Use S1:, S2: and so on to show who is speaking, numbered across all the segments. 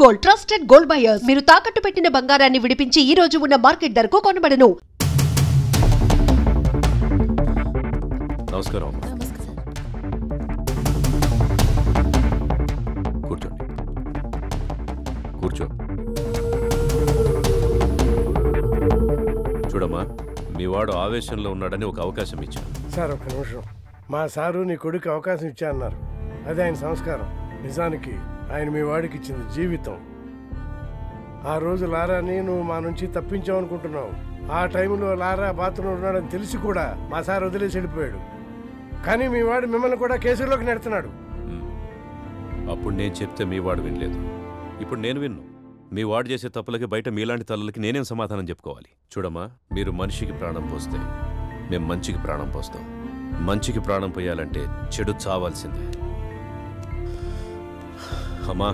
S1: Gold, trusted gold buyers. మీరు తాకట్టు పెట్టిన బంగారాన్ని విడిపించి ఈ రోజు ఉన్న మార్కెట్ ధరకు కొనబడను.
S2: నమస్కారం. కూర్చోండి. కూర్చో. చూడమ్మా, మీ వాడు ఆవేశంలో ఉన్నాడని ఒక అవకాశం ఇచ్చాను.
S3: సార్ ఒక నిమిషం. మా సారు నీ కొడుకు అవకాశం ఇచ్చా అన్నారు. అదే ఆయన సంస్కారం. నిజానికి ఆయన మీ వాడికి ఇచ్చింది జీవితం. ఆ రోజు లారాని నువ్వు మా నుంచి తప్పించావనుకుంటున్నావు. ఆ టైంలో లారా బాత్రూంలో ఉన్నాడని తెలిసి కూడా మా సార్ వదిలేసి వెళ్ళిపోయాడు. కానీ మీ వాడు మిమ్మల్ని కూడా కేసులోకి నెడుతున్నాడు.
S2: అప్పుడు నేను చెప్తే మీ వాడు వినలేదు. ఇప్పుడు నేను విన్ను. మీ వాడు చేసే తప్పులకి బయట మీలాంటి తల్లులకి నేనేం సమాధానం చెప్పుకోవాలి? చూడమ్మా, మీరు మనిషికి ప్రాణం పోస్తే మేము మంచికి ప్రాణం పోస్తాం. మంచికి ప్రాణం పోయాలంటే చెడు చావాల్సిందే. అమ్మా,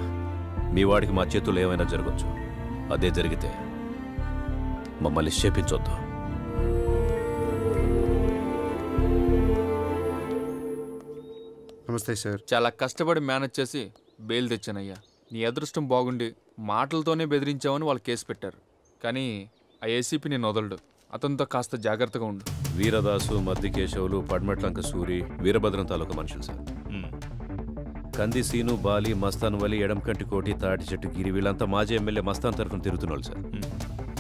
S2: మీ వాడికి మా చేతుల్లో ఏమైనా జరగచ్చు. అదే జరిగితే మమ్మల్ని శపించొద్దు.
S4: నమస్తే సార్.
S5: చాలా కష్టపడి మేనేజ్ చేసి బెయిల్ తెచ్చానయ్యా. నీ అదృష్టం బాగుండి మాటలతోనే బెదిరించావని వాళ్ళు కేసు పెట్టారు. కానీ ఆ ఏసీపీ నేను వదలడు. అతనితో కాస్త జాగ్రత్తగా ఉండు.
S2: వీరదాసు, మద్దికేశవులు, పడ్మట్లంక సూరి, వీరభద్రం తాలూకా మనుషులు సార్. కంది సీను, బాలి, మస్తాన్ వలి, ఎడంకంటి కోటి, తాటి చెట్టు గిరి వీళ్ళంతా మాజీ ఎమ్మెల్యే మస్తాన్ తరఫున తిరుగుతున్నారు సార్.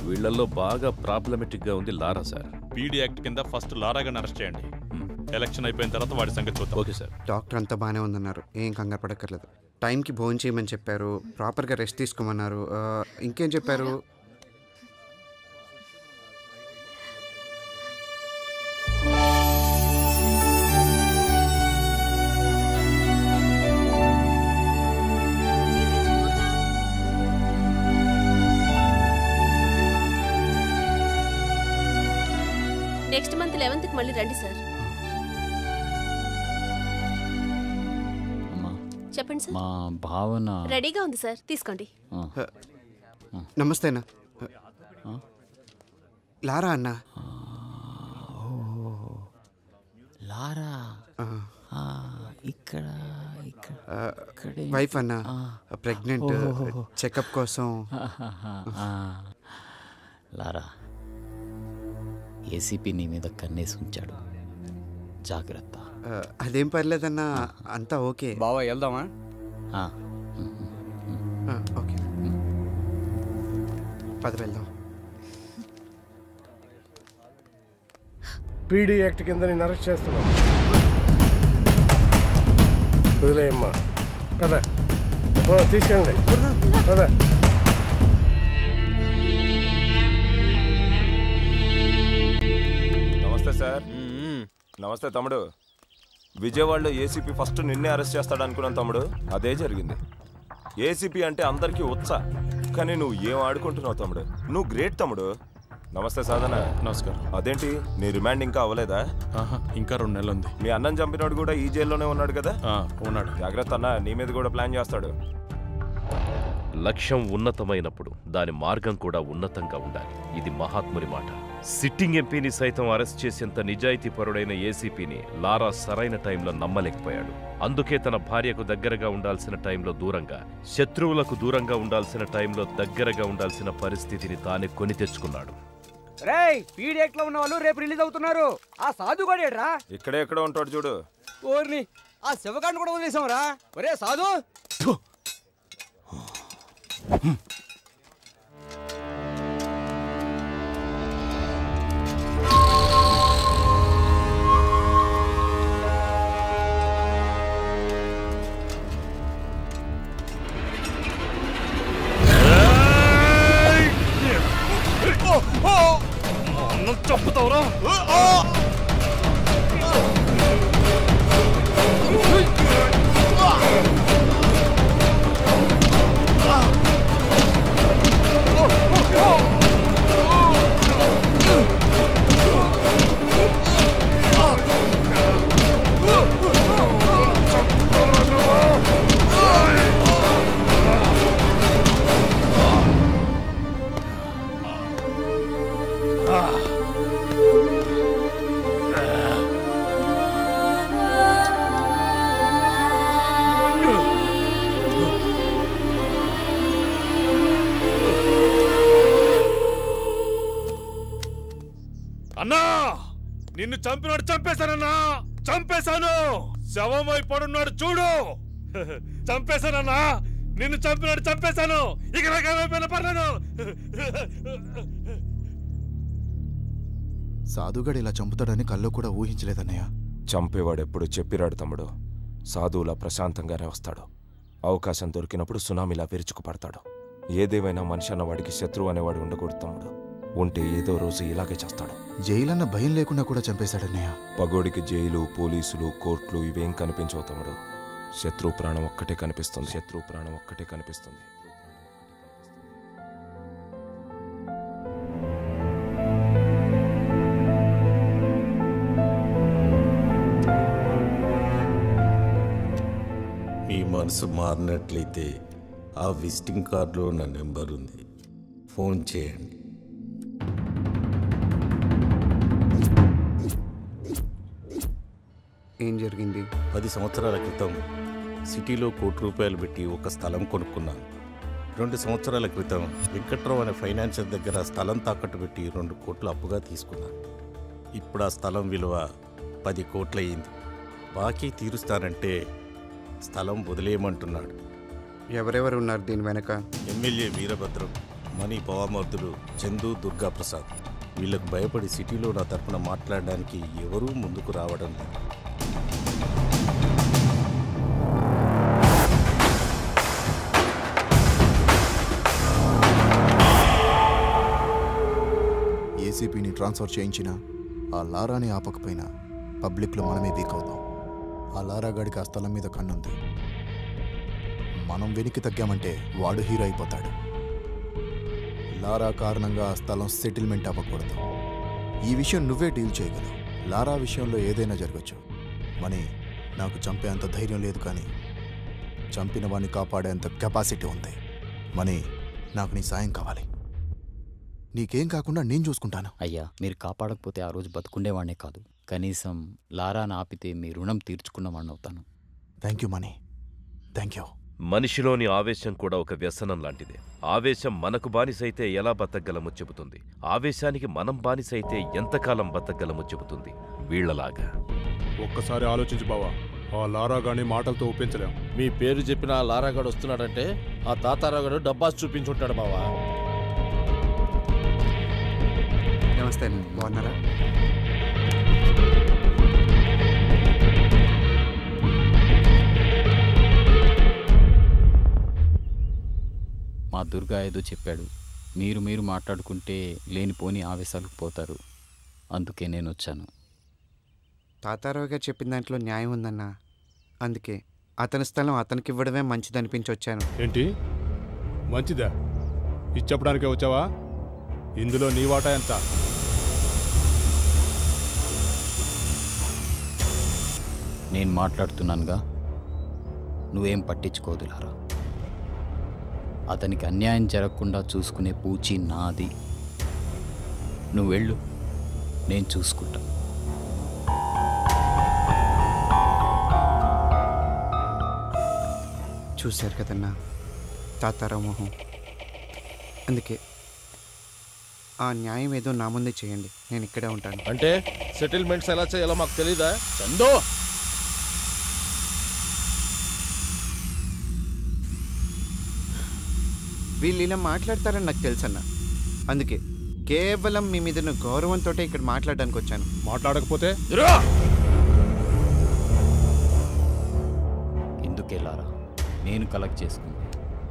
S2: వీళ్లలో బాగా ప్రాబ్లమెటిక్గా ఉంది లారా సార్.
S6: పీడీ యాక్ట్ కింద ఫస్ట్ లారాగాని అరెస్ట్ చేయండి. ఎలక్షన్ అయిపోయిన తర్వాత వాడి సంగతి చూద్దాం.
S2: Okay sir.
S4: డాక్టర్ అంతా బాగానే ఉందన్నారు, ఏం కంగారు పడక్కర్లేదు. టైంకి భోజనం చేయమని చెప్పారు, ప్రాపర్గా రెస్ట్ తీసుకోమన్నారు. ఇంకేం చెప్పారు?
S7: నెక్స్ట్ మంత్ 11th మళ్ళీ రండి సార్. చెప్పండి సార్.
S8: మా భావన
S7: రెడీగా ఉంది సార్, తీసుకోండి.
S4: నమస్తే అన్న. లారా అన్న.
S8: లారా ఇక్కడ
S4: వైఫ్ అన్న, ప్రెగ్నెంట్, చెకప్ కోసం.
S8: లారా, ఏసీపీ నీ మీద కన్నేసి ఉంచాడు, జాగ్రత్త.
S4: అదేం పర్లేదన్నా, అంతా ఓకే.
S5: బావా వెళ్దామా?
S4: ఓకే, పద వెళ్దాం.
S3: పీడీ యాక్ట్ కింద నేను అరెస్ట్ చేస్తున్నాను. వదిలేయమ్మా, కదా తీసుకెళ్ళండి, కదా.
S9: నమస్తే సార్. నమస్తే తమ్ముడు. విజయవాడలో ఏసీపీ ఫస్ట్ నిన్నే అరెస్ట్ చేస్తాడు అనుకున్నాను తమ్ముడు. అదే జరిగింది. ఏసీపీ అంటే అందరికీ ఉత్సాహ, కానీ నువ్వు ఏం ఆడుకుంటున్నావు తమ్ముడు. నువ్వు గ్రేట్ తమ్ముడు. నమస్తే సాధన.
S6: నమస్కారం.
S9: అదేంటి నీ రిమాండ్ ఇంకా అవ్వలేదా?
S6: ఇంకా 2 నెలలు ఉంది.
S9: మీ అన్నం చంపినోడు కూడా ఈ జైల్లోనే ఉన్నాడు కదా?
S6: ఉన్నాడు.
S9: జాగ్రత్త అన్న, నీ మీద కూడా ప్లాన్ చేస్తాడు.
S2: లక్ష్యం ఉన్నతమైనప్పుడు దాని మార్గం కూడా ఉన్నతంగా ఉండాలి. ఇది మహాత్ముని మాట. సిట్టింగ్ ఎంపీని సైతం అరెస్ట్ చేసేంత నిజాయితీపరుడైన ఏసీపీని లారా సరైన టైంలో నమ్మలేకపోయాడు. అందుకే తన భార్యకు దగ్గరగా ఉండాల్సిన టైంలో దూరంగా, శత్రువులకు దూరంగా ఉండాల్సిన టైంలో దగ్గరగా ఉండాల్సిన పరిస్థితిని తానే కొని తెచ్చుకున్నాడు.
S10: పీడీఎక్ట్ లో ఉన్న వాళ్ళు రేపు రిలీజ్ అవుతున్నారు. ఆ సాధు కూడా
S9: ఇక్కడే ఎక్కడ ఉంటాడు చూడు.
S10: ఓర్ని, ఆ శివకాండ్ కూడా వదిలేసాంరా. ఒరే సాధు,
S6: చంపుతావురా? అన్నా నిన్ను చంపినాడు చంపేశానన్నా, చంపేశాను. శవమై పడున్నాడు చూడు. చంపేశానన్నా, నిన్ను చంపినాడు చంపేశాను. ఇక నాకేమైపోయినా పర్లేదు.
S11: సాధుగాడు ఇలా చంపుతాడని కల్లో కూడా ఊహించలేదన్నయ్య.
S9: చంపేవాడెప్పుడు చెప్పిరాడు తమ్ముడు. సాధువులా ప్రశాంతంగానే వస్తాడు. అవకాశం దొరికినప్పుడు సునామీలా విరుచుకుపడతాడు. ఏదేమైనా మనిషి అన్నవాడికి శత్రువు అనేవాడు ఉండకూడదు తమ్ముడు. ఉంటే ఏదో రోజు ఇలాగే చేస్తాడు.
S11: జైలన్న భయం లేకుండా కూడా చంపేశాడన్నయ్య.
S9: పగోడికి జైలు, పోలీసులు, కోర్టులు ఇవేం కనిపించవు తమ్ముడు. శత్రు ప్రాణం ఒక్కటే కనిపిస్తుంది. శత్రు ప్రాణం ఒక్కటే కనిపిస్తుంది.
S12: మీ మనసు మారినట్లయితే ఆ విజిటింగ్ కార్డులో నా నెంబర్ ఉంది, ఫోన్ చేయండి.
S4: ఏం జరిగింది?
S12: 10 సంవత్సరాల క్రితం సిటీలో ₹1,00,00,000 పెట్టి ఒక స్థలం కొనుక్కున్నాను. 2 సంవత్సరాల క్రితం వెంకట్రావు అనే ఫైనాన్షియర్ దగ్గర స్థలం తాకట్టు పెట్టి 2 కోట్లు అప్పుగా తీసుకున్నాను. ఇప్పుడు ఆ స్థలం విలువ 10 కోట్లు అయ్యింది. బాకీ తీరుస్తానంటే స్థలం వదిలేయమంటున్నాడు.
S4: ఎవరెవరు ఉన్నారు దీని వెనక?
S12: ఎమ్మెల్యే వీరభద్రం, మణి పవామర్దులు, చందు, దుర్గాప్రసాద్. వీళ్ళకు భయపడి సిటీలో నా తరపున మాట్లాడడానికి ఎవరూ ముందుకు రావడం లేదు.
S11: ఏసీపీని ట్రాన్స్ఫర్ చేయించినా ఆ లారాని ఆపకపోయినా పబ్లిక్లో మనమే వీక్ అవుతాం. ఆ లారా గాడికి ఆ స్థలం మీద కన్నుంది. మనం వెనక్కి తగ్గామంటే వాడు హీరో అయిపోతాడు. లారా కారణంగా ఆ స్థలం సెటిల్మెంట్ అవ్వకూడదు. ఈ విషయం నువ్వే డీల్ చేయగలవు. లారా విషయంలో ఏదైనా జరగచ్చు. మనీ నాకు చంపేంత ధైర్యం లేదు, కానీ చంపిన వాడిని కాపాడేంత కెపాసిటీ ఉంది. మనీ నాకు నీ సాయం కావాలి. నీకేం కాకుండా నేను చూసుకుంటాను.
S8: అయ్యా, మీరు కాపాడకపోతే ఆ రోజు బతుకుండేవాడినే కాదు, కనీసం లారాను ఆపితే మీ రుణం తీర్చుకున్నవాడిని అవుతాను.
S11: Thank you Mani, thank you.
S2: మనిషిలోని ఆవేశం కూడా ఒక వ్యసనం లాంటిదే. ఆవేశం మనకు బానిసైతే ఎలా బతకగలమో చెబుతుంది. ఆవేశానికి మనం బానిసైతే ఎంతకాలం బతకగలమో చెబుతుంది. వీళ్లలాగా
S6: ఒక్కసారి ఆలోచించు బావా. ఆ లారాగాని మాటలతో ఒప్పించలేం.
S13: మీ పేరు చెప్పిన ఆ లారాగాడు వస్తున్నాడంటే ఆ తాతారాగాడు డబ్బాస్ చూపించుంటాడు బావా.
S4: నమస్తే అండి, బాగున్నారా?
S8: మా దుర్గా ఏదో చెప్పాడు. మీరు మాట్లాడుకుంటే లేనిపోని ఆవేశాలకు పోతారు. అందుకే నేను వచ్చాను.
S4: తాతారావు గారు చెప్పిన దాంట్లో న్యాయం ఉందన్నా. అందుకే అతని స్థలం అతనికి ఇవ్వడమే మంచిదనిపించి వచ్చాను.
S6: ఏంటి మంచిదా? ఇచ్చప్పడానికే వచ్చావా? ఇందులో నీ వాటా ఎంత?
S8: నేను మాట్లాడుతున్నానుగా, నువ్వేం పట్టించుకోదు లారా. అతనికి అన్యాయం జరగకుండా చూసుకునే పూచి నాది. నువ్వు వెళ్ళు, నేను చూసుకుంటా.
S4: చూశారు కదన్నా తాతారావు మొహం. అందుకే ఆ న్యాయం ఏదో నా ముందే చేయండి, నేను ఇక్కడే ఉంటాను.
S13: అంటే సెటిల్మెంట్స్ ఎలా చేయాలో మాకు తెలీదా చందో?
S4: వీళ్ళు ఇలా మాట్లాడతారని నాకు తెలుసన్నా. అందుకే కేవలం మీ మీద గౌరవంతో ఇక్కడ మాట్లాడడానికి వచ్చాను.
S6: మాట్లాడకపోతే
S8: ఎందుకే లారా, నేను కలెక్ట్ చేసుకుంది.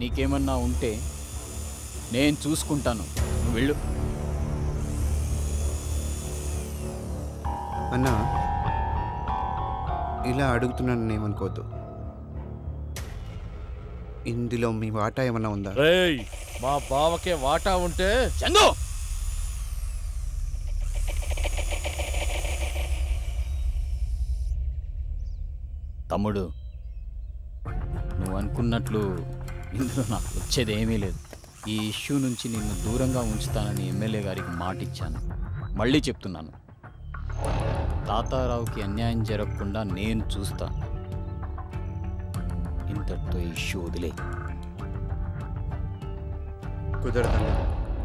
S8: నీకేమన్నా ఉంటే నేను చూసుకుంటాను. నువ్వు వెళ్ళు.
S4: అన్నా, ఇలా అడుగుతున్నాను ఏమనుకోవద్దు. ఇందులో మీ వాటా ఏమన్నా ఉందా?
S13: రేయ్, మా బావకే వాటా ఉంటే చందు
S8: తమ్ముడు, నువ్వు అనుకున్నట్లు ఇందులో నాకు వచ్చేది ఏమీ లేదు. ఈ ఇష్యూ నుంచి నిన్ను దూరంగా ఉంచుతానని ఎమ్మెల్యే గారికి మాట ఇచ్చాను. మళ్ళీ చెప్తున్నాను, తాతారావుకి అన్యాయం జరగకుండా నేను చూస్తాను. ఇంతటితో ఇష్యూ వదిలే.
S4: కుదరదు.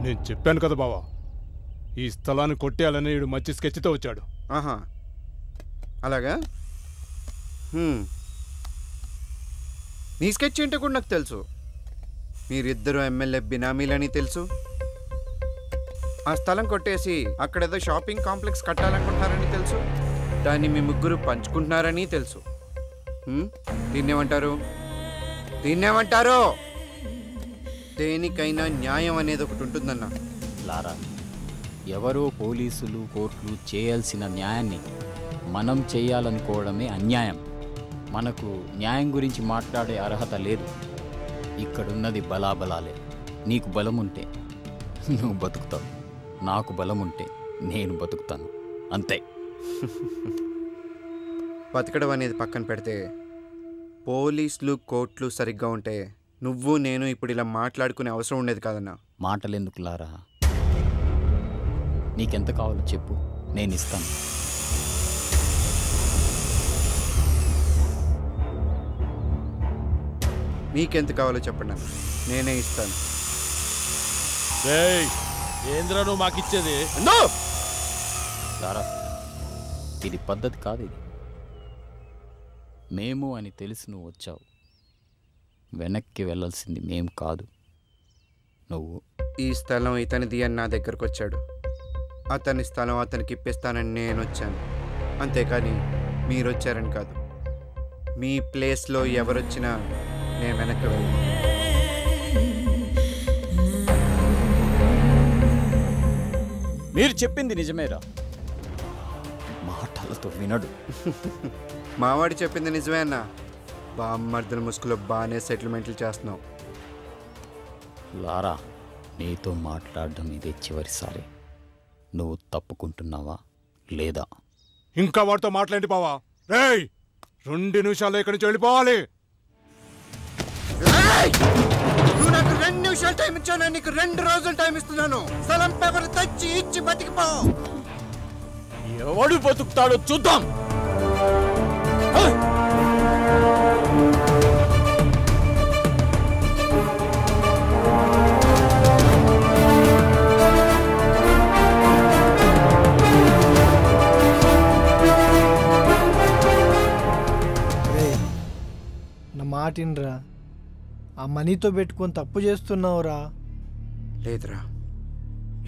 S6: నేను చెప్పాను కదా బావా,
S14: ఈ స్థలాన్ని కొట్టేయాలని వీడు మంచి స్కెచ్తో వచ్చాడు.
S4: ఆహా, అలాగా? మీ స్కెచ్ ఏంటో కూడా నాకు తెలుసు. మీరిద్దరు ఎమ్మెల్యే బినామీలని తెలుసు. ఆ స్థలం కొట్టేసి అక్కడేదో షాపింగ్ కాంప్లెక్స్ కట్టాలనుకుంటున్నారని తెలుసు. దాన్ని మీ ముగ్గురు పంచుకుంటున్నారని తెలుసు. దీన్నేమంటారు? దేనికైనా న్యాయం అనేది ఒకటి ఉంటుందన్న.
S8: లారా, ఎవరో పోలీసులు కోర్టులు చేయాల్సిన న్యాయాన్ని మనం చేయాలనుకోవడమే అన్యాయం. మనకు న్యాయం గురించి మాట్లాడే అర్హత లేదు. ఇక్కడున్నది బలాబలాలే. నీకు బలం ఉంటే నువ్వు బతుకుతావు, నాకు బలం ఉంటే నేను బతుకుతాను, అంతే.
S4: బతకడం అనేది పక్కన పెడితే పోలీసులు కోర్టులు సరిగ్గా ఉంటే నువ్వు నేను ఇప్పుడు ఇలా మాట్లాడుకునే అవసరం ఉండేది కాదన్నా.
S8: మాటలెందుకు లారా? నీకెంత కావాలో చెప్పు, నేను ఇస్తాను.
S4: మీకెంత కావాలో చెప్పండి, నేనే ఇస్తాను.
S13: ఏంద్రా నువ్వు మాకిచ్చేది?
S8: లారా, ఇది పద్ధతి కాదు. ఇది మేము అని తెలిసి నువ్వు వచ్చావు. వెనక్కి వెళ్ళాల్సింది మేం కాదు, నువ్వు.
S4: ఈ స్థలం ఇతనిది అని నా దగ్గరకు వచ్చాడు. అతని స్థలం అతనికి ఇప్పిస్తానని నేను వచ్చాను, అంతేకాని మీరు వచ్చారని కాదు. మీ ప్లేస్లో ఎవరొచ్చినా నేను వెనక్కి వెళ్ళను.
S8: మీరు చెప్పింది నిజమేరా, మాటలతో వినడు.
S4: మావాడు చెప్పింది నిజమే అన్న. బామ్మర్దుల ముసుగులో బాగానే సెటిల్మెంట్లు చేస్తున్నావు.
S8: లారా, నీతో మాట్లాడడం ఇదే చివరిసారి. నువ్వు తప్పుకుంటున్నావా లేదా?
S14: ఇంకా వాడితో మాట్లాడి బావా. రేయ్, 2 నిమిషాల్లో ఇక్కడి నుంచి వెళ్ళిపోవాలి.
S4: నువ్వు నాకు 2 నిమిషాలు టైం ఇచ్చాను, నీకు 2 రోజులు టైం ఇస్తున్నాను. స్థలం పేపర్ తెచ్చి ఇచ్చి బతికిపో.
S13: ఎవడు బతుకుతాడో చూద్దాం.
S15: నా మాటినరా, ఆ మనీతో పెట్టుకొని తప్పు చేస్తున్నావురా.
S4: లేదురా,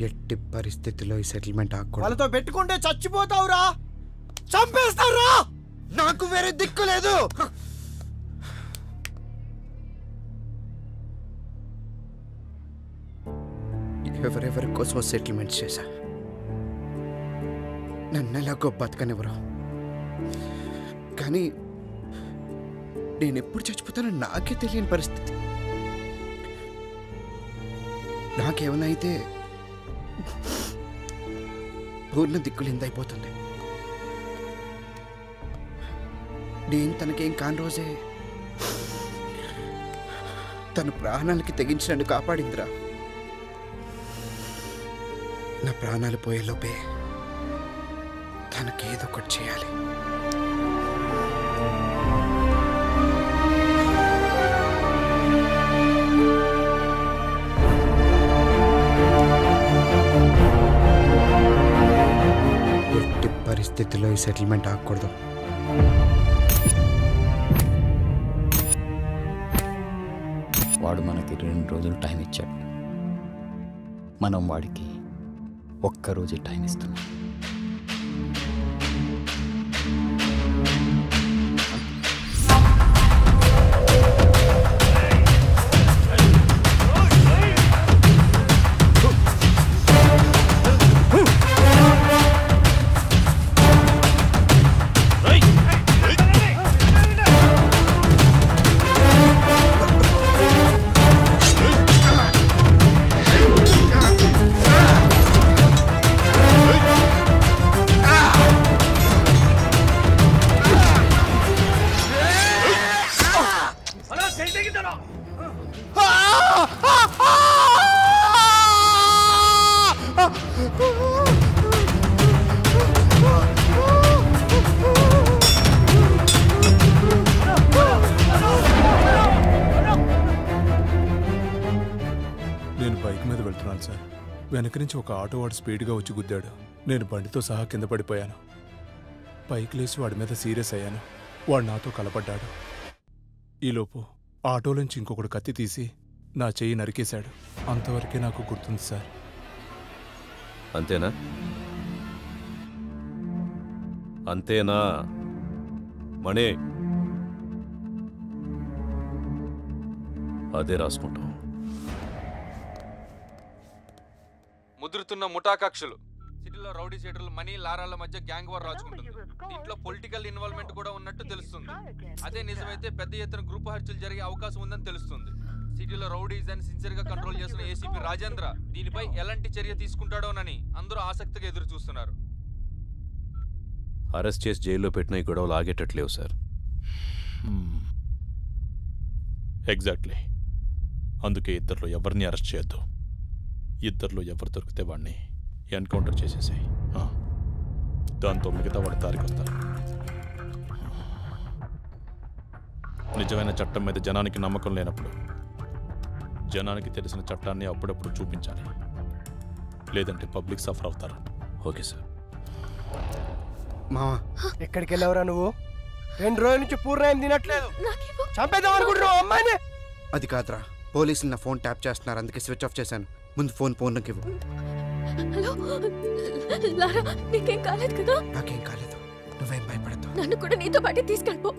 S4: ఎట్టి పరిస్థితిలో ఈ సెటిల్మెంట్ ఆగకూడదు.
S15: వాళ్ళతో పెట్టుకుంటే చచ్చిపోతావురా, చంపేస్తారా.
S4: నాకు వేరే దిక్కు లేదు. ఎవరెవరి కోసం సెటిల్మెంట్ చేశా, నన్ను ఎలాగో బతకనివ్వరు. కానీ నేను ఎప్పుడు చచ్చిపోతానో నాకే తెలియని పరిస్థితి. నాకేమైనా అయితే పూర్ణ దిక్కులిందైపోతుంది. నేను తనకేం కాని రోజే తన ప్రాణాలకి తెగించి నన్ను కాపాడిందిరా. నా ప్రాణాలు పోయేలోపే తనకేదో ఒకటి చేయాలి. ఎట్టి పరిస్థితుల్లో ఈ సెటిల్మెంట్ ఆగకూడదు.
S8: వాడు మనకి 2 రోజులు టైం ఇచ్చాడు, మనం వాడికి 1 రోజే టైం ఇస్తున్నాం.
S14: నేను బైక్ మీద వెళ్తున్నాను సార్. వెనక నుంచి ఒక ఆటో వాడు స్పీడ్గా వచ్చి గుద్దాడు. నేను బండితో సహా కింద పడిపోయాను. పైకి లేచి వాడి మీద సీరియస్ అయ్యాను. వాడు నాతో కలపడ్డాడు. ఈలోపు ఆటోలోంచి ఇంకొకడు కత్తి తీసి నా చెయ్యి నరికేశాడు. అంతవరకే నాకు గుర్తుంది సార్.
S2: అంతేనా? అంతేనా మణి? అదే రాసుకుంటాం.
S5: ముదురుతున్న ముఠా కక్షలు. సిటీలో రౌడీ షీటర్లు మనీ లారాల మధ్య గ్యాంగ్ వార్ రాచుకుంటుంది. దీంట్లో పొలిటికల్ ఇన్వాల్వ్మెంట్ కూడా ఉన్నట్టు తెలుస్తుంది. అదే నిజమైతే పెద్ద ఎత్తున గ్రూప్ హత్యలు జరిగే అవకాశం ఉందని తెలుస్తుంది. సిటీలో రౌడీస్ అని సిన్సియర్ గా కంట్రోల్ చేస్తున్న ఏసీపీ రాజేంద్ర దీనిపై ఎలాంటి చర్య తీసుకుంటాడోనని అందరూ ఆసక్తిగా ఎదురు చూస్తున్నారు.
S2: అరెస్ట్ చేసి జైల్లో పెట్టిన ఈ గొడవలు ఆగేటట్లేవు సార్.
S6: ఎగ్జాక్ట్లీ. అందుకే ఇద్దరిలో ఎవరిని అరెస్ట్ చేయొద్దు. ఇద్దరిలో ఎవరు దొరికితే వాడిని ఎన్కౌంటర్ చేసేసాయి. దాంతో మిగతా వాడి దారికి వస్తారు. నిజమైన చట్టం మీద జనానికి నమ్మకం లేనప్పుడు జనానికి తెలిసిన చట్టాన్ని అప్పుడప్పుడు చూపించాలి. లేదంటే పబ్లిక్ సఫర్ అవుతారు.
S2: Okay sir.
S15: మావా ఎక్కడికి వెళ్ళావురా నువ్వు? 2 రోజుల నుంచి పూర్ణాయం తినట్లేదు. చంపేద్దాం అనుకుంటున్నావు అమ్మాయిని?
S4: అది కాదురా, పోలీసులు నా ఫోన్ ట్యాప్ చేస్తున్నారు, అందుకే స్విచ్ ఆఫ్ చేశాను. ముందు ఫోన్ పూర్ణకి ఇవ్వు.
S16: హలో లారా, నీకేం కాలేదు కదా?
S4: నాకేం కాలేదు, నువ్వేం భయపడద్దు.
S16: నన్ను కూడా నీతో పాటు తీసుకెళ్ళిపో,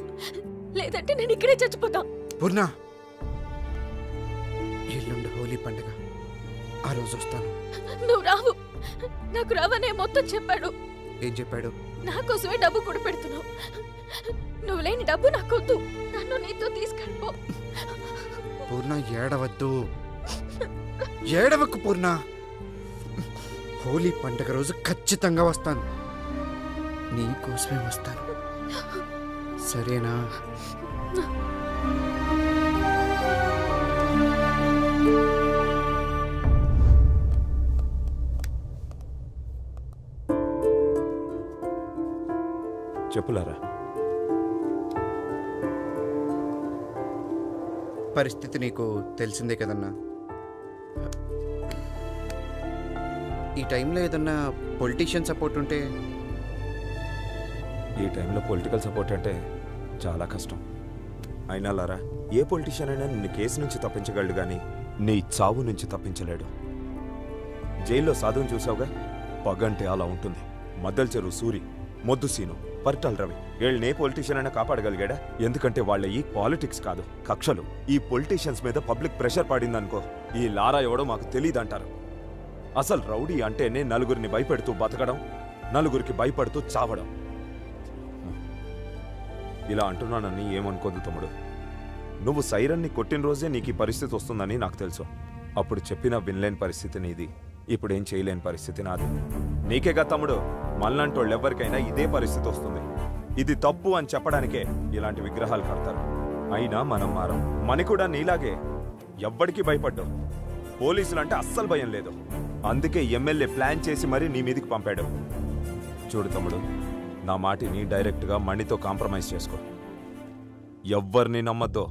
S16: లేదంటే నేను ఇక్కడే చచ్చిపోతా.
S4: పూర్ణ, ఎల్లుండి హోలీ పండుగ, ఆ రోజు వస్తాను.
S16: నువ్వు రావు. నాకు రావనే మొత్తం చెప్పాడు.
S4: ఏం చెప్పాడు?
S16: నా కోసమే డబ్బు కూడా పెడుతున్నావు. నువ్వు లేని డబ్బు నాకొద్దు, నన్ను నీతో తీసుకెళ్ళిపో.
S4: పూర్ణ ఏడవద్దు, ఏడవకు పూర్ణ. హోలీ పండుగ రోజు ఖచ్చితంగా వస్తాను, నీ కోసమే వస్తాను, సరేనా?
S9: చెప్పులారా.
S4: పరిస్థితి నీకు తెలిసిందే కదన్నా. ఈ టైంలో ఏదన్నా పొలిటీషియన్ సపోర్ట్ ఉంటే?
S9: ఈ టైంలో పొలిటికల్ సపోర్ట్ అంటే చాలా కష్టం. అయినా లారా, ఏ పొలిటీషియన్ అయినా నిన్ను కేసు నుంచి తప్పించగలడు కానీ నీ చావు నుంచి తప్పించలేడు. జైల్లో సాధువుని చూసావుగా, పగంటే అలా ఉంటుంది. మద్దెల చెరువు సూరి, మొద్దు సీను, పరిటాల రవి వీళ్ళని ఏ పొలిటీషియన్ అయినా కాపాడగలిగాడా? ఎందుకంటే వాళ్ళ ఈ పాలిటిక్స్ కాదు, కక్షలు. ఈ పొలిటీషియన్స్ మీద పబ్లిక్ ప్రెషర్ పడిందనుకో, ఈ లారా ఎవడో మాకు తెలియదంటారు. అసలు రౌడీ అంటేనే నలుగురిని భయపెడుతూ బతకడం, నలుగురికి భయపడుతూ చావడం. ఇలా అంటున్నానని ఏమనుకోదు తమ్ముడు. నువ్వు సైరన్ని కొట్టిన రోజే నీకు ఈ పరిస్థితి వస్తుందని నాకు తెలుసు. అప్పుడు చెప్పినా వినలేని పరిస్థితి నీది, ఇప్పుడేం చేయలేని పరిస్థితి నాది. నీకేగా తమ్ముడు, మళ్ళంటోళ్ళు ఎవరికైనా ఇదే పరిస్థితి వస్తుంది. ఇది తప్పు అని చెప్పడానికే ఇలాంటి విగ్రహాలు కడతారు. అయినా మనం మారం. మని కూడా నీలాగే ఎవ్వడికి భయపడ్డావు. పోలీసులంటే అస్సలు భయం లేదు. అందుకే ఎమ్మెల్యే ప్లాన్ చేసి మరీ నీ మీదికి పంపాడు. చూడు తమ్ముడు, నా మాటిని డైరెక్ట్గా మణితో కాంప్రమైజ్ చేసుకో. ఎవ్వరిని నమ్మద్దో,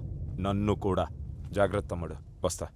S9: నన్ను కూడా. జాగ్రత్త తమ్ముడు, వస్తా.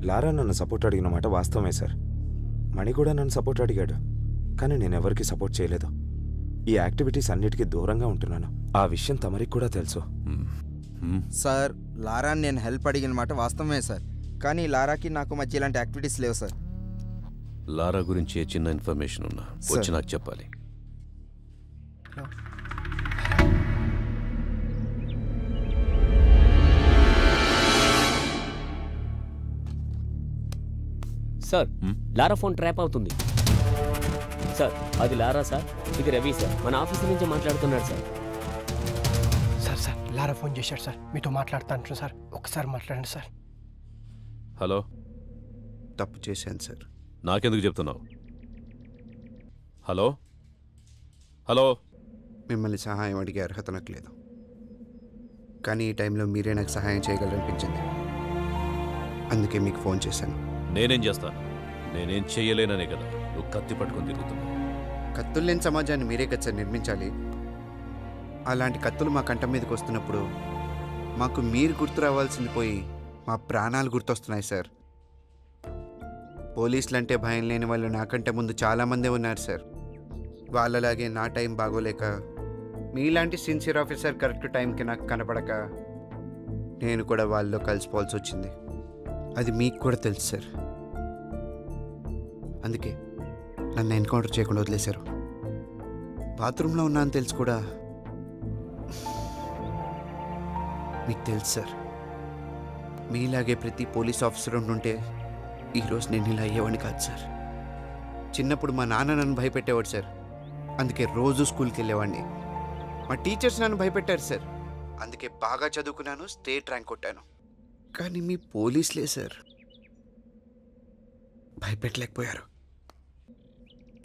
S17: లారా నన్ను సపోర్ట్ అడిగిన మాట వాస్తవమే సార్. మణి కూడా నన్ను సపోర్ట్ అడిగాడు, కానీ నేను ఎవరికి సపోర్ట్ చేయలేదు. ఈ యాక్టివిటీస్ అన్నిటికీ దూరంగా ఉంటున్నాను. ఆ విషయం తమరికి కూడా తెలుసు.
S18: సార్, లారా నేను హెల్ప్ అడిగిన మాట వాస్తవమే సార్, కానీ లారాకి నాకు మధ్య ఇలాంటి యాక్టివిటీస్ లేవు సార్.
S19: లారా గురించి ఏ చిన్న ఇన్ఫర్మేషన్ ఉన్నా వచ్చి నాకు చెప్పాలి.
S20: సార్, లారా ఫోన్ ట్రాప్ అవుతుంది సార్. అది లారా సార్, ఇది రవి సార్, మన ఆఫీస్ నుంచి మాట్లాడుతున్నాడు సార్.
S15: సార్ సార్ లారా ఫోన్ చేశాడు సార్, మీతో మాట్లాడుతాను సార్, ఒకసారి మాట్లాడండి సార్.
S2: హలో.
S4: తప్పు చేశాను సార్.
S2: నాకెందుకు చెప్తున్నావు? Hello hello.
S4: మిమ్మల్ని సహాయం అడిగే అర్హత నాకు లేదు, కానీ ఈ టైంలో మీరే నాకు సహాయం చేయగలరనిపించింది, అందుకే మీకు ఫోన్ చేశాను.
S2: నేనేం చేస్తాను? నేనేం చెయ్యలేననే కదా నువ్వు కత్తి పట్టుకొని తిరుగుతున్నావు.
S4: కత్తులు లేని సమాజాన్ని మీరే కదా సార్ నిర్మించాలి. అలాంటి కత్తులు మా కంఠం మీదకి వస్తున్నప్పుడు మాకు మీరు గుర్తు రావాల్సింది పోయి మా ప్రాణాలు గుర్తొస్తున్నాయి సార్. పోలీసులు అంటే భయం లేని వాళ్ళు నాకంటే ముందు చాలామందే ఉన్నారు సార్. వాళ్ళలాగే నా టైం బాగోలేక మీలాంటి సిన్సియర్ ఆఫీసర్ కరెక్ట్ టైంకి నాకు కనపడక నేను కూడా వాళ్ళలో కలిసిపోవాల్సి వచ్చింది. అది మీకు కూడా తెలుసు సార్, అందుకే నన్ను ఎన్కౌంటర్ చేయకుండా వదిలేశారు. బాత్రూంలో ఉన్నా అని తెలుసు కూడా మీకు తెలుసు సార్. మీలాగే ప్రతి పోలీస్ ఆఫీసర్ ఉంటుంటే ఈరోజు నేను ఇలా అయ్యేవాడిని కాదు సార్. చిన్నప్పుడు మా నాన్న నన్ను భయపెట్టేవాడు సార్, అందుకే రోజు స్కూల్కి వెళ్ళేవాడిని. మా టీచర్స్ నన్ను భయపెట్టారు సార్, అందుకే బాగా చదువుకున్నాను, స్టేట్ ర్యాంక్ కొట్టాను. కానీ మీ పోలీసులే సార్ భయపెట్టలేకపోయారు.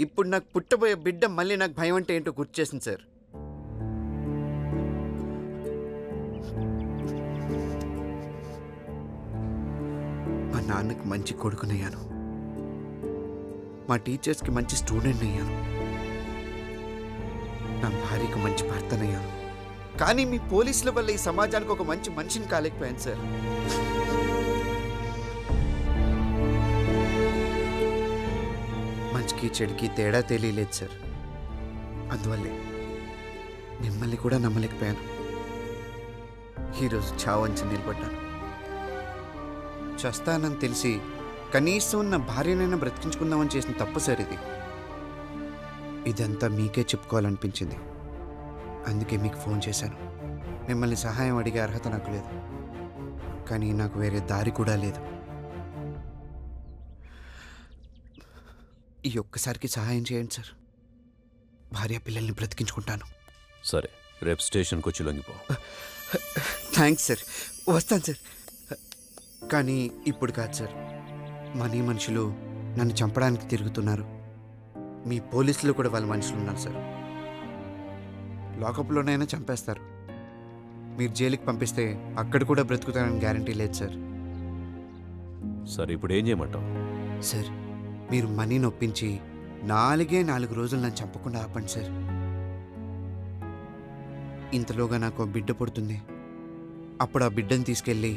S4: ఇప్పుడు నాకు పుట్టబోయే బిడ్డ మళ్ళీ నాకు భయం అంటే ఏంటో గుర్తు చేసింది సార్. మా నాన్నకి మంచి కొడుకునయ్యాను, మా టీచర్స్కి మంచి స్టూడెంట్ అయ్యాను, నా భార్యకు మంచి భర్తనయ్యాను. కానీ మీ పోలీసుల వల్ల ఈ సమాజానికి ఒక మంచి మనిషిని కాలేకపోయాను సార్. మంచికి చెడుకి తేడా తెలియలేదు సార్. అందువల్లే మిమ్మల్ని కూడా నమ్మలేకపోయాను. ఈరోజు చావంచి నిలబడ్డాను. చస్తానని తెలిసి కనీసం నా భార్యనైనా బ్రతికించుకుందామని చేసిన తప్పు సార్ ఇది. ఇదంతా మీకే చెప్పుకోవాలనిపించింది, అందుకే మీకు ఫోన్ చేశాను. మిమ్మల్ని సహాయం అడిగే అర్హత నాకు లేదు, కానీ నాకు వేరే దారి కూడా లేదు. ఈ ఒక్కసారికి సహాయం చేయండి సార్, భార్య పిల్లల్ని బ్రతికించుకుంటాను.
S19: సరే, రేపు స్టేషన్కి వచ్చి లొంగిపో.
S4: థ్యాంక్స్ సార్, వస్తాను సార్. కానీ ఇప్పుడు కాదు సార్, మనీ మనుషులు నన్ను చంపడానికి తిరుగుతున్నారు. మీ పోలీసులు కూడా వాళ్ళ మనుషులు ఉన్నారు సార్. లాకప్లోనైనా చంపేస్తారు. మీరు జైలుకి పంపిస్తే అక్కడ కూడా బ్రతుకుతానని గ్యారంటీ లేదు సార్.
S19: సరే, ఇప్పుడు ఏం చేయమంటావు?
S4: సార్, మీరు మనీని ఒప్పించి 4 రోజులు నన్ను చంపకుండా ఆపండి సార్. ఇంతలోగా నాకు బిడ్డ పుడుతుంది. అప్పుడు ఆ బిడ్డను తీసుకెళ్ళి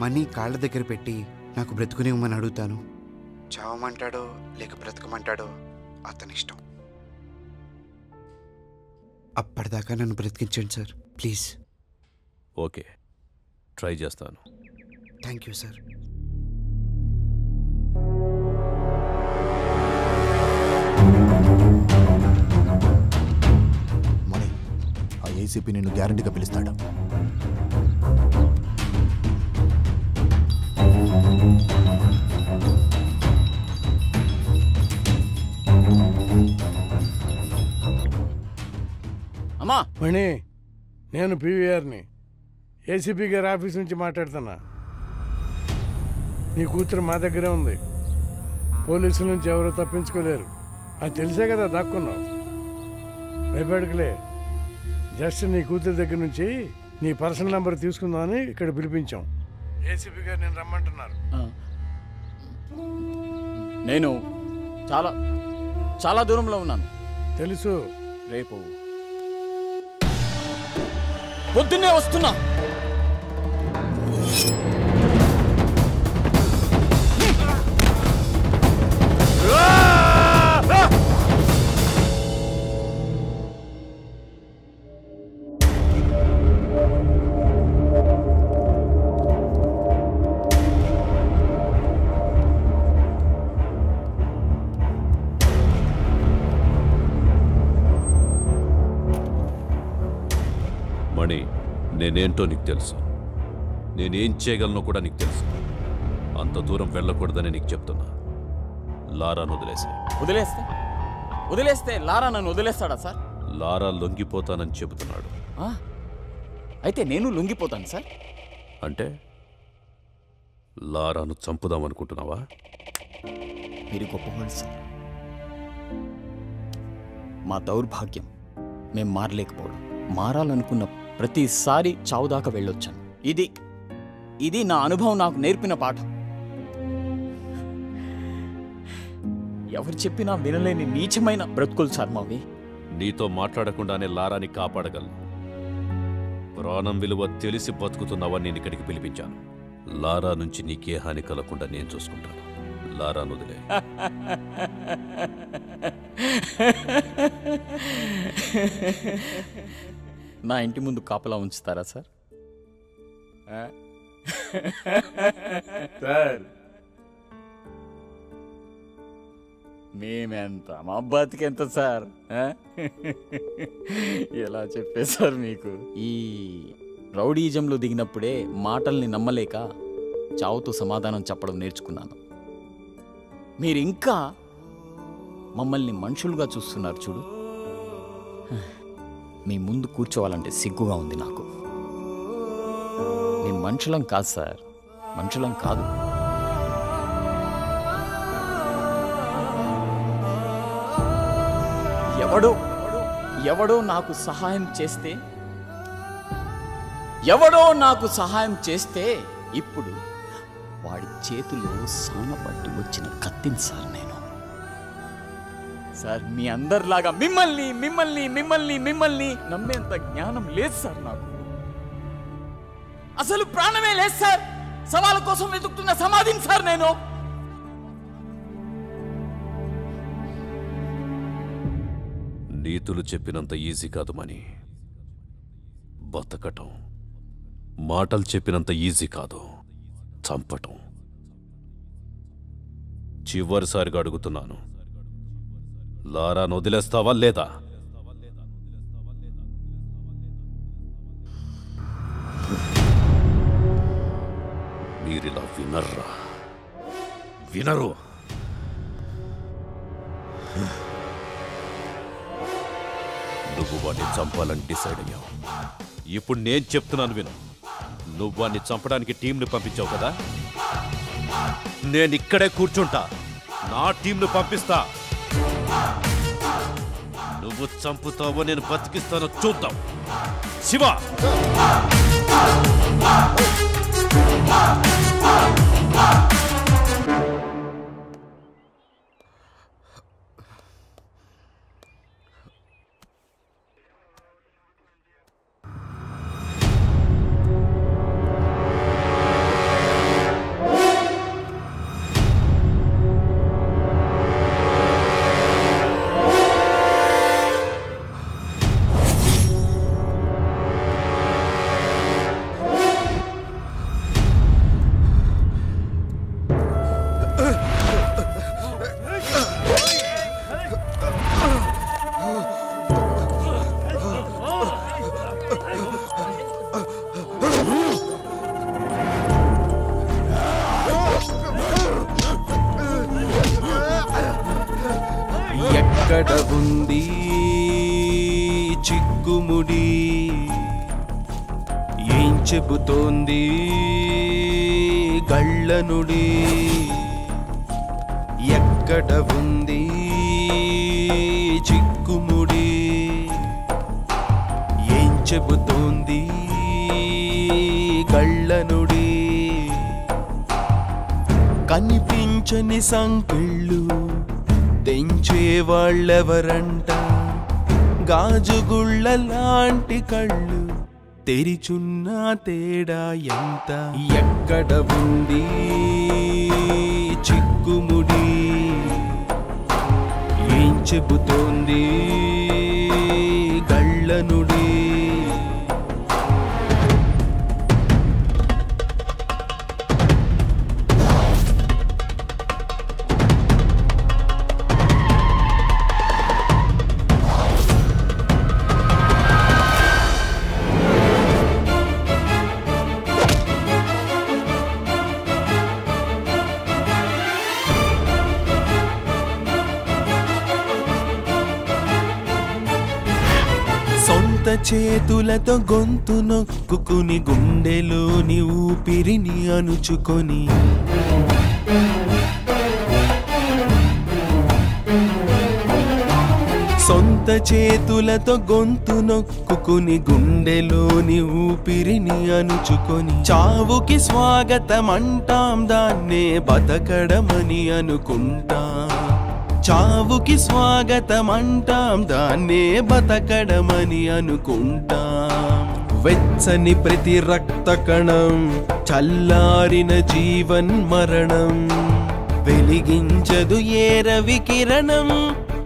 S4: మనీ కాళ్ళ దగ్గర పెట్టి నాకు బ్రతుకునివ్వమని అడుగుతాను. చావమంటాడో లేక బ్రతకమంటాడో అతని ఇష్టం. అప్పటిదాకా నన్ను బ్రతికించండి సార్, ప్లీజ్.
S19: ఓకే, ట్రై చేస్తాను.
S4: Thank you sir.
S11: మణి, ఆ ఏసీపీ నిన్ను గ్యారంటీగా పిలుస్తాడు.
S8: అమ్మా
S3: మణి, నేను పీవీఆర్ని, ఏసీపీ గారి ఆఫీస్ నుంచి మాట్లాడుతున్నా. నీ కూతురు మా దగ్గరే ఉంది. పోలీసుల నుంచి ఎవరూ తప్పించుకోలేరు. అది తెలిసే కదా దాక్కున్నావు. భయపడకలే. జస్ట్ నీ కూతురు దగ్గర నుంచి నీ పర్సనల్ నెంబర్ తీసుకుందామని ఇక్కడ పిలిపించాం. ఏసీపీ గారు నేను రమ్మంటున్నారు.
S8: నేను చాలా చాలా దూరంలో ఉన్నాను.
S3: తెలుసు.
S8: రేపు పొద్దున్నే వస్తున్నా.
S19: నేనేంటో నీకు తెలుసు, నేనేం చేయగలనో కూడా నీకు తెలుసు. అంత దూరం వెళ్ళకూడదని నీకు చెప్తున్నా. లారాను
S8: వదిలేస్తే లారా నన్ను వదిలేస్తాడా సార్?
S19: లారా లొంగిపోతానని చెబుతున్నాడు.
S8: అయితే నేను లొంగిపోతాను సార్.
S19: అంటే లారాను చంపుదామనుకుంటున్నావా?
S8: మీరు గొప్పవాడు సార్. మా దౌర్భాగ్యం మేం మారలేకపోవడం. మారాలనుకున్న ప్రతిసారి చావు దాకా వెళ్ళొచ్చాను. ఇది నా అనుభవం నాకు నేర్పిన పాఠం. ఎవరు చెప్పినా వినలేని నీచమైన బ్రతుకులు సార్ మావి.
S19: నీతో మాట్లాడకుండానే లారాని కాపాడగలను. ప్రాణం విలువ తెలిసి బతుకుతున్నావని నేను ఇక్కడికి పిలిపించాను. లారా నుంచి నీకే హాని కలగకుండా నేను చూసుకుంటాను. లారాను వదిలే.
S8: నా ఇంటి ముందు కాపలా ఉంచుతారా సార్? సార్ మేమెంత, మా బతికెంత సార్? ఎలా చెప్పేశారు మీకు? ఈ రౌడీజంలో దిగినప్పుడే మాటల్ని నమ్మలేక చావుతో సమాధానం చెప్పడం నేర్చుకున్నాను. మీరు ఇంకా మమ్మల్ని మనుషులుగా చూస్తున్నారు చూడు. మీ ముందు కూర్చోవాలంటే సిగ్గుగా ఉంది నాకు. మేము మనుషులం కాదు సార్, మనుషులం కాదు. ఎవడో నాకు సహాయం చేస్తే ఇప్పుడు వాడి చేతిలో సానపట్టి వచ్చిన కత్తిని సార్ నేను. సార్ మీ అందరిలాగా మిమ్మల్ని నమ్మేంత జ్ఞానం లేదు సార్ నాకు. అసలు ప్రాణమే లేదు సార్. సవాళ్ళ కోసం వెతుకుతున్న సమాధిని సార్ నేను.
S19: నీతులు చెప్పినంత ఈజీ కాదు మని. బతకటం మాటలు చెప్పినంత ఈజీ కాదు, చంపటం. చివరిసారిగా అడుగుతున్నాను, లారాను వదిలేస్తావా లేదా? మీరిలా వినరు. నువ్వు వాడిని చంపాలని డిసైడ్ అయ్యావు. ఇప్పుడు నేను చెప్తున్నాను విను. నువ్వు వాడిని చంపడానికి టీంని పంపించావు కదా, నేను ఇక్కడే కూర్చుంటా, నా టీంను పంపిస్తా. నువ్వు చంపుతావో నేను బతికిస్తానో చూద్దాం. శివ,
S21: ఎక్కడ ఉంది చిక్కుముడి, ఏం చెబుతోంది గళ్ళనుడి? ఎక్కడ ఉంది చిక్కుముడి, ఏం చెబుతోంది గళ్ళనుడి? కనిపించని సంకెళ్ళు తెంచే వాళ్ళెవరంట, గాజుగుళ్ళ లాంటి కళ్ళు తెరిచున్న తేడా ఎంత? ఎక్కడ ఉంది చిక్కుముడి, ఏం చెబుతోంది గళ్ళనుడి? చేతులతో గొంతు నొక్కుని గుండెలోని ఊపిరిని అణుచుకొని సొంత చేతులతో గొంతు నొక్కుని గుండెలోని ఊపిరిని అణుచుకొని చావుకి స్వాగతం అంటాం, దాన్నే బతకడమని అనుకుంటాం. చావుకి స్వాగతం అంటాం, దాన్నే బతకడమని అనుకుంటాం. వెచ్చని ప్రతి రక్త కణం, చల్లారిన జీవన్ మరణం, వెలిగించదు ఏ రవి కిరణం,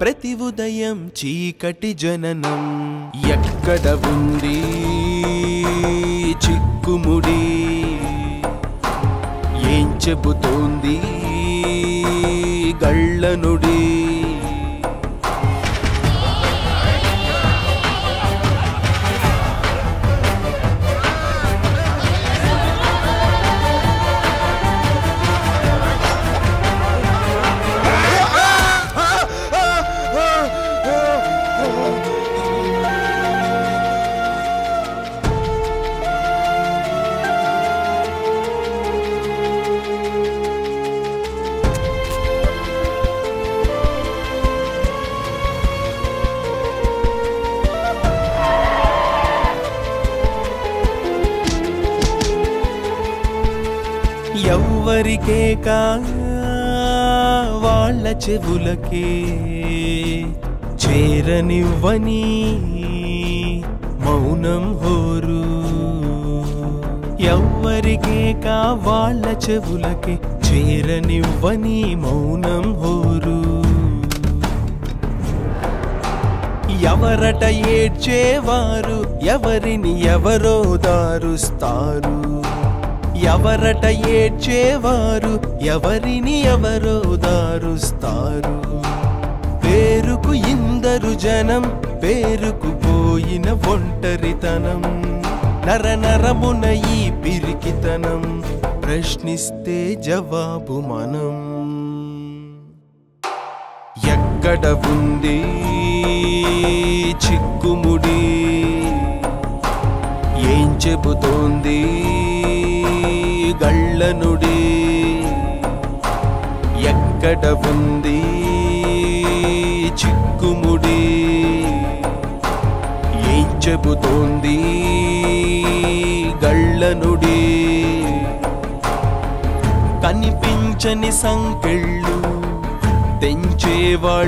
S21: ప్రతి ఉదయం చీకటి జననం. ఎక్కడ ఉంది చిక్కుముడి, ఏం చెబుతోంది గళ్ళనుడి? ఎవ్వరికే కా వాళ్ళ చెవులకే చేరనివ్వని మౌనం హోరు. ఎవ్వరికే కా వాళ్ళ చెవులకే చేరనివ్వని మౌనం హోరు. ఎవరట ఏడ్చేవారు, ఎవరిని ఎవరో దారుస్తారు. ఎవరట ఏడ్చేవారు, ఎవరిని ఎవరో దారుస్తారు. పేరుకు ఇందరు జనం, పేరుకు పోయిన ఒంటరితనం, నర నరమున ఈ పిరికితనం, ప్రశ్నిస్తే జవాబు మనం. ఎక్కడ ఉంది చిక్కుముడి, ఏం చెబుతోంది గళ్ళనుడి? ఎక్కడ ఉంది చిక్కుముడి, ఏం చెబుతోంది గళ్ళనుడి? కనిపించని సంకెళ్ళు తెంచేవాళ్ళు